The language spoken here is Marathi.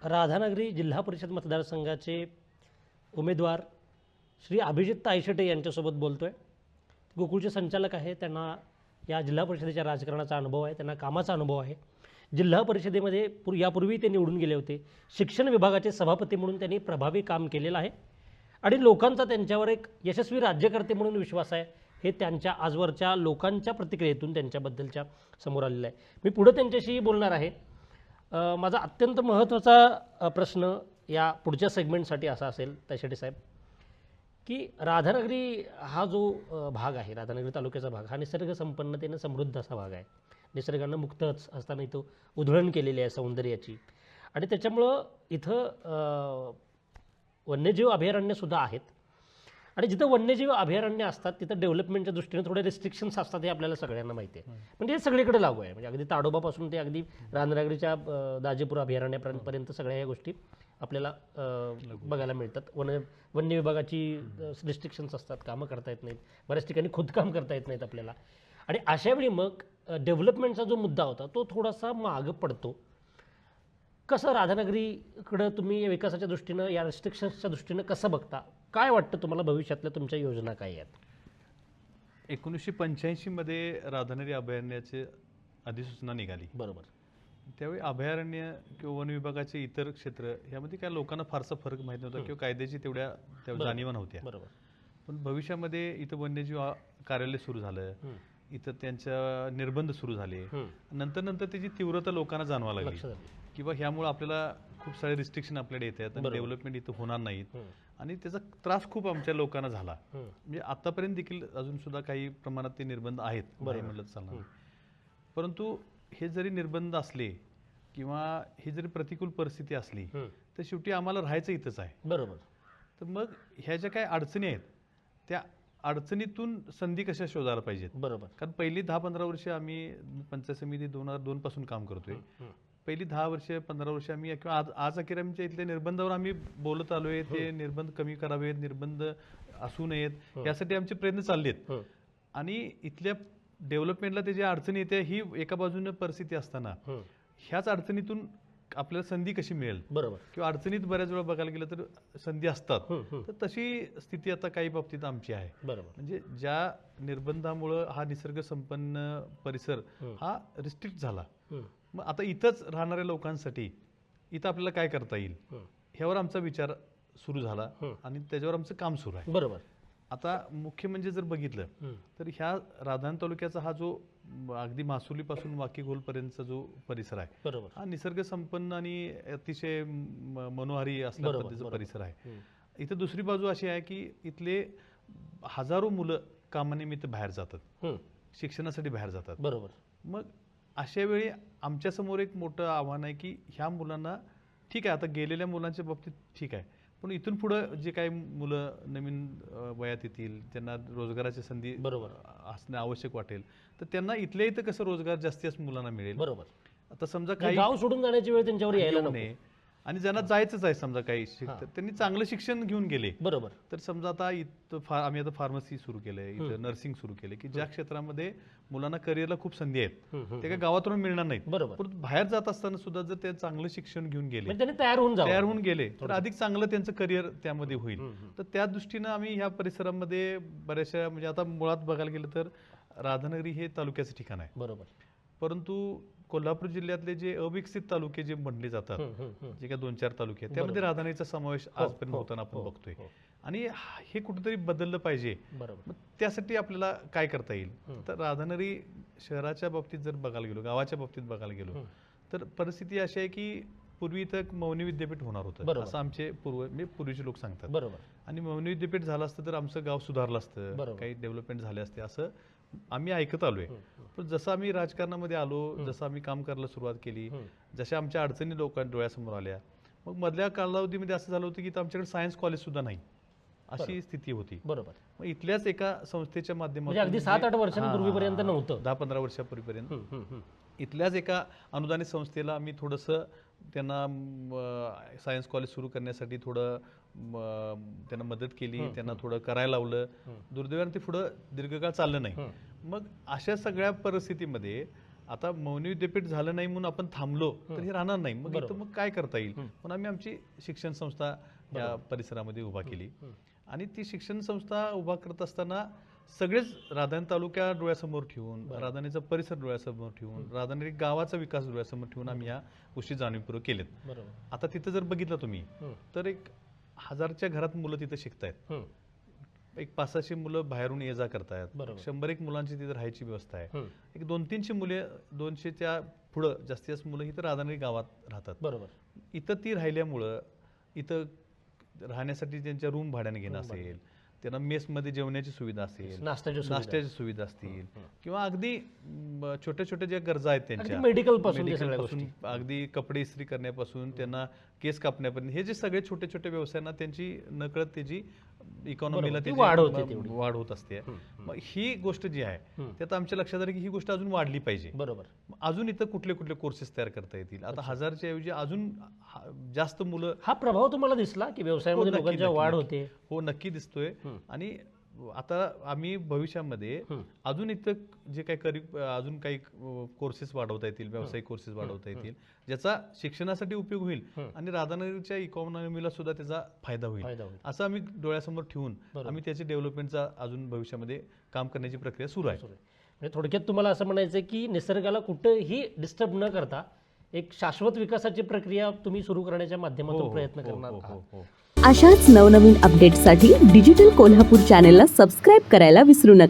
राधानगरी जिल्हा परिषद मतदारसंघाचे उमेदवार श्री अभिजित तायशेटे यांच्यासोबत बोलतो आहे. गोकुळचे संचालक आहे, त्यांना या जिल्हा परिषदेच्या राजकारणाचा अनुभव आहे, त्यांना कामाचा अनुभव आहे. जिल्हा परिषदेमध्ये यापूर्वी ते निवडून गेले होते. शिक्षण विभागाचे सभापती म्हणून त्यांनी प्रभावी काम केलेलं आहे आणि लोकांचा त्यांच्यावर एक यशस्वी राज्यकर्ते म्हणून विश्वास आहे, हे त्यांच्या आजवरच्या लोकांच्या प्रतिक्रियेतून त्यांच्याबद्दलच्या समोर आलेलं आहे. मी पुढे त्यांच्याशी बोलणार आहे. माझा अत्यंत महत्त्वाचा प्रश्न या पुढच्या सेगमेंटसाठी असा असेल तायशेटे साहेब, की राधानगरी हा जो भाग आहे, राधानगरी तालुक्याचा भाग हा निसर्ग संपन्नतेने समृद्ध असा भाग आहे. निसर्गानं मुक्तच असताना इथं उधळण केलेली आहे सौंदर्याची आणि त्याच्यामुळं इथं वन्यजीव अभयारण्यसुद्धा आहेत आणि जिथं वन्यजीव अभयारण्य असतात तिथं डेव्हलपमेंटच्या दृष्टीने थोडे रिस्ट्रिक्शन्स असतात, हे आपल्याला सगळ्यांना माहिती आहे. म्हणजे हे सगळीकडे लागू आहे. म्हणजे अगदी ताडोबापासून ते अगदी राधानगरीच्या दाजेपूर अभयारण्यापर्यंत सगळ्या ह्या गोष्टी आपल्याला बघायला मिळतात. वन्य विभागाची रिस्ट्रिक्शन्स असतात, कामं करता येत नाहीत, बऱ्याच ठिकाणी खोदकाम करता येत नाहीत आपल्याला. आणि अशावेळी मग डेव्हलपमेंटचा जो मुद्दा होता तो थोडासा मागं पडतो. कसं राधानगरीकडं तुम्ही विकासाच्या दृष्टीनं, या रिस्ट्रिक्शन्सच्या दृष्टीनं कसं बघता? काय वाटतं तुम्हाला, भविष्यातल्या तुमच्या योजना काय आहेत? 1985 मध्ये राधानगरी अभयारण्याची अधिसूचना निघाली. बरोबर. त्यावेळी अभयारण्य किंवा वन विभागाचे इतर क्षेत्र यामध्ये काय लोकांना फारसा फरक माहीत नव्हता किंवा कायद्याची तेवढ्या जाणीवा नव्हत्या. बरोबर. पण भविष्यामध्ये इथं वन्यजीव कार्यालय सुरू झालं, इथं त्यांच्या निर्बंध सुरू झाले, नंतर त्याची तीव्रता लोकांना जाणवा लागली किंवा ह्यामुळे आपल्याला खूप सारे रिस्ट्रिक्शन आपल्याकडे येतात आणि डेव्हलपमेंट इथं होणार नाहीत आणि त्याचा त्रास खूप आमच्या लोकांना झाला. म्हणजे आतापर्यंत देखील अजून सुद्धा काही प्रमाणात ते निर्बंध आहेत, म्हटलं चालणार. परंतु हे जरी निर्बंध असले किंवा ही जरी प्रतिकूल परिस्थिती असली तर शेवटी आम्हाला राहायचं इथंच आहे. बरोबर. तर मग ह्या ज्या काही अडचणी आहेत त्या अडचणीतून संधी कशा शोधायला पाहिजेत. बरोबर. कारण पहिली 10-15 वर्ष आम्ही पंचायत समिती 2002 पासून काम करतोय. पहिली 10 वर्ष 15 वर्ष आम्ही किंवा आज अखेर आमच्या इथल्या निर्बंधावर आम्ही बोलत आलोय. ते निर्बंध कमी करावेत, निर्बंध असू नयेत यासाठी आमचे प्रयत्न चाललेत. आणि इथल्या डेव्हलपमेंटला ते ज्या अडचणी येते ही एका बाजूने परिस्थिती असताना ह्याच अडचणीतून आपल्याला संधी कशी मिळेल. बरोबर. किंवा अडचणीत बऱ्याच वेळा बघायला गेलं तर संधी असतात, तर तशी स्थिती आता काही बाबतीत आमची आहे. बरोबर. म्हणजे ज्या निर्बंधामुळं हा निसर्ग संपन्न परिसर हा रिस्ट्रिक्ट झाला, मग आता इथंच राहणाऱ्या लोकांसाठी इथं आपल्याला काय करता येईल ह्यावर आमचा विचार सुरू झाला आणि त्याच्यावर आमचं काम सुरू आहे. बरोबर. आता मुख्य म्हणजे जर बघितलं तर ह्या राधानगरी तालुक्याचा हा जो अगदी मासुलीपासून वाकीघोलपर्यंतचा जो परिसर आहे, बरोबर, हा निसर्ग संपन्न आणि अतिशय मनोहारी असल्या पद्धतीचा परिसर आहे. इथं दुसरी बाजू अशी आहे की इथले हजारो मुलं कामानिमित्त बाहेर जातात, शिक्षणासाठी बाहेर जातात. बरोबर. मग अशा वेळी आमच्या समोर एक मोठं आव्हान आहे की ह्या मुलांना, ठीक आहे आता गेलेल्या मुलांच्या बाबतीत ठीक आहे, पण इथून पुढं जे काही मुलं नवीन वयात येतील त्यांना रोजगाराची संधी बरोबर असणं आवश्यक वाटेल, तर त्यांना इथल्या इथं कसं रोजगार जास्तीत मुलांना मिळेल. बरोबर. आता समजा काही गाव सोडून जाण्याची वेळ त्यांच्यावर यायला नये आणि ज्यांना जायचंच आहे समजा काही त्यांनी चांगलं शिक्षण घेऊन गेले. बरोबर. तर समजा आता इथं आम्ही आता फार्मसी सुरू केलंय, इथं नर्सिंग सुरू केलंय की ज्या क्षेत्रामध्ये मुलांना करिअरला खूप संधी आहेत, ते काही गावातून मिळणार नाहीत. बरोबर. पण बाहेर जात असताना सुद्धा जर ते चांगलं शिक्षण घेऊन गेले, त्यांनी तयार होऊन गेले तर अधिक चांगलं त्यांचं करिअर त्यामध्ये होईल. तर त्या दृष्टीनं आम्ही ह्या परिसरामध्ये बऱ्याचशा, म्हणजे आता मुळात बघायला गेलं तर राधानगरी हे तालुक्याचं ठिकाण आहे. बरोबर. परंतु कोल्हापूर जिल्ह्यातले जे अविकसित तालुके जे म्हणले जातात, जे काही 2-4 तालुके आहेत त्यामध्ये राधानगरीचा समावेश आजपर्यंत होताना आपण बघतोय आणि हे कुठेतरी बदललं पाहिजे. मग त्यासाठी आपल्याला काय करता येईल, तर राधानगरी शहराच्या बाबतीत जर बघायला गेलो, गावाच्या बाबतीत बघायला गेलो तर परिस्थिती अशी आहे की पूर्वी इथं मौनी विद्यापीठ होणार होतं असं आमचे पूर्वीचे लोक सांगतात. बरोबर. आणि मौनी विद्यापीठ झालं असतं तर आमचं गाव सुधारलं असतं, काही डेव्हलपमेंट झाले असते असं आम्ही ऐकत आलोय. पण जसं आम्ही राजकारणामध्ये आलो, जसं आम्ही काम करायला सुरुवात केली, जशा आमच्या अडचणी लोकांना डोळ्यासमोर आल्या, मग मधल्या कालावधीमध्ये असं झालं होतं की आमच्याकडे सायन्स कॉलेज सुद्धा नाही अशी स्थिती होती. बरोबर. मग इथल्याच एका संस्थेच्या माध्यमातून, अगदी 7-8 वर्षांपूर्वीपर्यंत नव्हतं, 10-15 वर्षापूर्वीपर्यंत इथल्याच एका अनुदानित संस्थेला आम्ही थोडंसं त्यांना सायन्स कॉलेज सुरू करण्यासाठी थोडं त्यांना मदत केली, त्यांना थोडं करायला लावलं. दुर्दैवाने ते पुढं दीर्घकाळ चाललं नाही. मग अशा सगळ्या परिस्थितीमध्ये आता मौनी विद्यापीठ झालं नाही म्हणून आपण थांबलो तर हे राहणार नाही. मग इथं मग काय करता येईल म्हणून आम्ही आमची शिक्षण संस्था या परिसरामध्ये उभा केली. आणि ती शिक्षण संस्था उभा करत असताना सगळेच राधानगरी तालुक्या डोळ्यासमोर ठेवून, राधानगरीचा परिसर डोळ्यासमोर ठेवून, राधानगरी गावाचा विकास डोळ्यासमोर ठेवून आम्ही या गोष्टी जाणीवपूर्वक केलेत. आता तिथं जर बघितलं तुम्ही तर 1000च्या घरात मुलं तिथं शिकतायत. 500-600 मुलं बाहेरून ये जा करतायत. 100-1 मुलांची तिथे राहायची व्यवस्था आहे. 200-300 मुले 200च्या पुढं जास्तीत जास्त मुलं इथं राधानगरी गावात राहतात. इथं ती राहिल्यामुळं इथं राहण्यासाठी त्यांच्या रूम भाड्याने घेणं असेल, त्यांना मेसमध्ये जेवण्याची सुविधा असेल, नाश्त्याची सुविधा असतील, किंवा अगदी छोट्या छोट्या ज्या गरजा आहेत त्यांच्या मेडिकल पासून अगदी कपडे इस्त्री करण्यापासून त्यांना केस कापण्यापर्यंत हे जे सगळे छोटे छोटे व्यवसायांना त्यांची नकळत त्याची इकॉनॉमीला वाढ होत असते. मग ही गोष्ट जी आहे त्यात आमच्या लक्षात आलं की ही गोष्ट अजून वाढली पाहिजे. अजून इथं कुठले कुठले कोर्सेस तयार करता येतील. आता 1000च्या ऐवजी अजून जास्त मुलं. हा प्रभाव तुम्हाला दिसला की व्यवसायामध्ये लोकांची वाढ होते? हो, नक्की दिसतोय. आणि आता आम्ही भविष्यामध्ये अजून इथं जे काही अजून काही कोर्सेस वाढवता येतील, व्यावसायिक कोर्सेस वाढवता येतील, ज्याचा शिक्षणासाठी उपयोग होईल आणि राधानगरीच्या इकॉनॉमीला सुद्धा त्याचा फायदा होईल असं आम्ही डोळ्यासमोर ठेवून आम्ही त्याच्या डेव्हलपमेंटचा अजून भविष्यामध्ये काम करण्याची प्रक्रिया सुरू आहे. म्हणजे थोडक्यात तुम्हाला असं म्हणायचं की निसर्गाला कुठेही डिस्टर्ब न करता एक शाश्वत विकासाची प्रक्रिया तुम्ही सुरू करण्याच्या माध्यमातून प्रयत्न करणार आहात. अशाच नवनवीन अपडेट्ससाठी डिजिटल कोल्हापूर चॅनेलला सबस्क्राईब करायला विसरू नका.